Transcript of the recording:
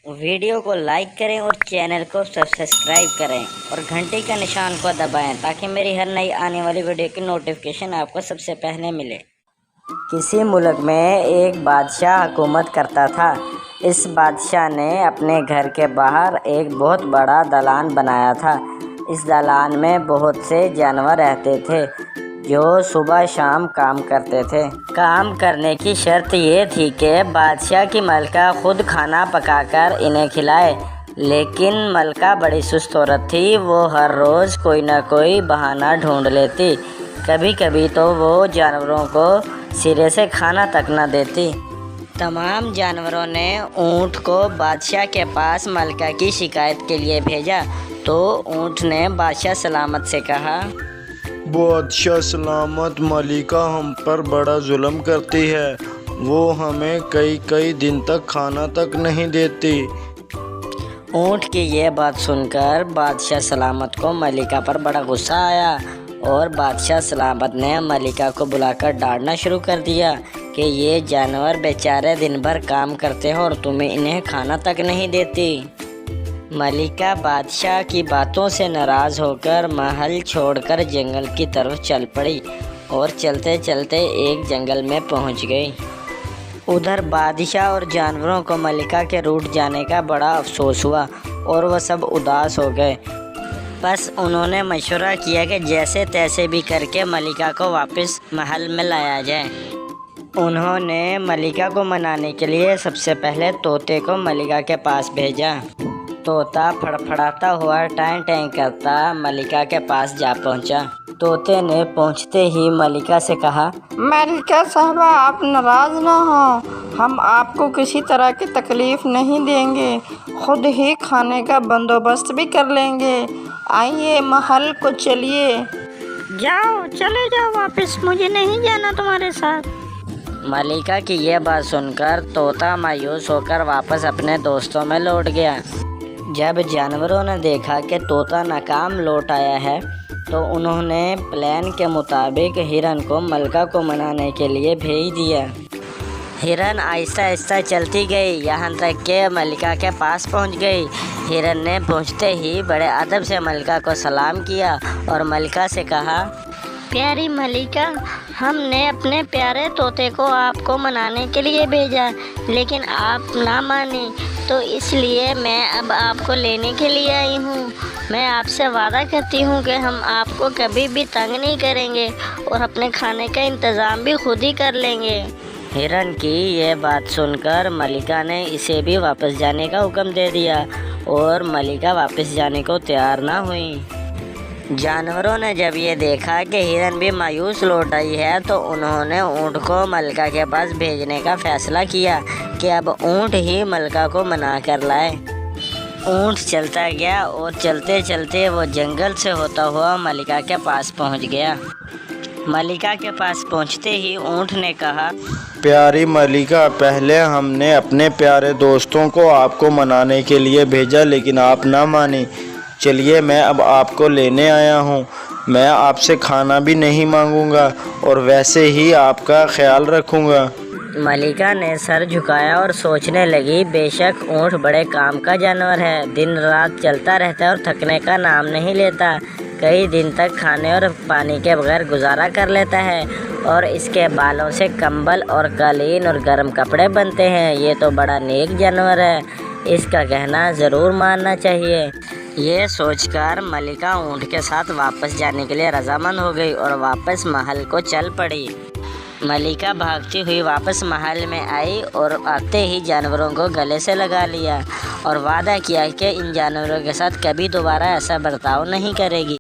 Video کو like کریں اور چینل کو سبسکرائب کریں اور گھنٹی کا نشان کو دبائیں تاکہ میری ہر نئی آنے والی ویڈیو کی نوٹیفیکیشن آپ کو سب سے پہلے ملے۔ کسی ملک میں ایک بادشاہ حکومت کرتا تھا۔ اس بادشاہ نے اپنے گھر کے باہر ایک بہت بڑا دالان بنایا تھا۔ اس دالان میں بہت سے جانور رہتے تھے جو صبح شام کام کرتے تھے۔ کام کرنے کی شرط یہ تھی کہ بادشاہ کی ملکہ خود کھانا پکا کر انہیں کھلائے، لیکن ملکہ بڑی سست عورت تھی۔ وہ ہر روز کوئی نہ کوئی بہانہ ڈھونڈ لیتی، کبھی کبھی تو وہ جانوروں کو سرے سے کھانا تک نہ دیتی۔ تمام جانوروں نے اونٹ کو بادشاہ کے پاس ملکہ کی شکایت کے لیے بھیجا تو اونٹ نے بادشاہ سلامت سے کہا، بادشاہ سلامت، ملکہ ہم پر بڑا ظلم کرتی ہے۔ وہ ہمیں کئی دن تک کھانا تک نہیں دیتی۔ اونٹ کی یہ بات سن کر بادشاہ سلامت کو ملکہ پر بڑا غصہ آیا اور بادشاہ سلامت نے ملکہ کو بلا کر ڈانٹنا شروع کر دیا کہ یہ جانور بیچارے دن بھر کام کرتے ہیں اور تمہیں انہیں کھانا تک نہیں دیتی۔ ملکہ بادشاہ کی باتوں سے ناراض ہو کر محل چھوڑ کر جنگل کی طرف چل پڑی اور چلتے چلتے ایک جنگل میں پہنچ گئی۔ ادھر بادشاہ اور جانوروں کو ملکہ کے روٹھ جانے کا بڑا افسوس ہوا اور وہ سب اداس ہو گئے۔ بس انہوں نے مشورہ کیا کہ جیسے تیسے بھی کر کے ملکہ کو واپس محل میں لایا جائے۔ انہوں نے ملکہ کو منانے کے لیے سب سے پہلے طوطے کو ملکہ کے پاس بھیجا۔ طوطا پھڑپھڑاتا ہوا ٹائیں ٹائیں کرتا ملکہ کے پاس جا پہنچا۔ طوطے نے پہنچتے ہی ملکہ سے کہا، ملکہ صاحبہ آپ ناراض نہ ہوں، ہم آپ کو کسی طرح کی تکلیف نہیں دیں گے، خود ہی کھانے کا بندوبست بھی کر لیں گے، آئیے محل کو چلیے۔ جاؤ، چلے جاؤ واپس، مجھے نہیں جانا تمہارے ساتھ۔ ملکہ کی یہ بات سن کر طوطا مایوس ہو کر واپس اپنے دوستوں میں لوٹ گیا۔ جب جانوروں نے دیکھا کہ طوطا ناکام لوٹ آیا ہے تو انہوں نے پلان کے مطابق ہرن کو ملکہ کو منانے کے لیے بھیج دیا۔ ہرن آہستہ آہستہ چلتی گئی یہاں تک کہ ملکہ کے پاس پہنچ گئی۔ ہرن نے پہنچتے ہی بڑے ادب سے ملکہ کو سلام کیا اور ملکہ سے کہا، پیاری ملکہ، ہم نے اپنے پیارے طوطے کو آپ کو منانے کے لیے بھیجا لیکن آپ نہ مانی، تو اس لیے میں اب آپ کو لینے کے لیے آئی ہوں۔ میں آپ سے وعدہ کرتی ہوں کہ ہم آپ کو کبھی بھی تنگ نہیں کریں گے اور اپنے کھانے کا انتظام بھی خود ہی کر لیں گے۔ ہرن کی یہ بات سن کر ملکہ نے اسے بھی واپس جانے کا حکم دے دیا اور ملکہ واپس جانے کو تیار نہ ہوئی۔ جانوروں نے جب یہ دیکھا کہ ہرن بھی مایوس لوٹ آئی ہے تو انہوں نے اونٹ کو ملکہ کے پاس بھیجنے کا فیصلہ کیا کہ اب اونٹ ہی ملکہ کو منا کر لائے۔ اونٹ چلتا گیا اور چلتے چلتے وہ جنگل سے ہوتا ہوا ملکہ کے پاس پہنچ گیا۔ ملکہ کے پاس پہنچتے ہی اونٹ نے کہا، پیاری ملکہ، پہلے ہم نے اپنے پیارے دوستوں کو آپ کو منانے کے لیے بھیجا لیکن آپ نہ مانی۔ چلیے میں اب آپ کو لینے آیا ہوں، میں آپ سے کھانا بھی نہیں مانگوں گا اور ویسے ہی آپ کا خیال رکھوں گا۔ ملکہ نے سر جھکایا اور سوچنے لگی، بے شک اونٹ بڑے کام کا جانور ہے، دن رات چلتا رہتا ہے اور تھکنے کا نام نہیں لیتا، کئی دن تک کھانے اور پانی کے بغیر گزارا کر لیتا ہے اور اس کے بالوں سے کمبل اور قالین اور گرم کپڑے بنتے ہیں۔ یہ تو بڑا نیک جانور ہے، اس کا کہنا ضرور ماننا چاہیے۔ یہ سوچ کر ملکہ اونٹ کے ساتھ واپس جانے کے لیے رضامند ہو گئی اور واپس محل کو چل پڑی۔ ملکہ بھاگتی ہوئی واپس محل میں آئی اور آتے ہی جانوروں کو گلے سے لگا لیا اور وعدہ کیا کہ ان جانوروں کے ساتھ کبھی دوبارہ ایسا برتاؤ نہیں کرے گی۔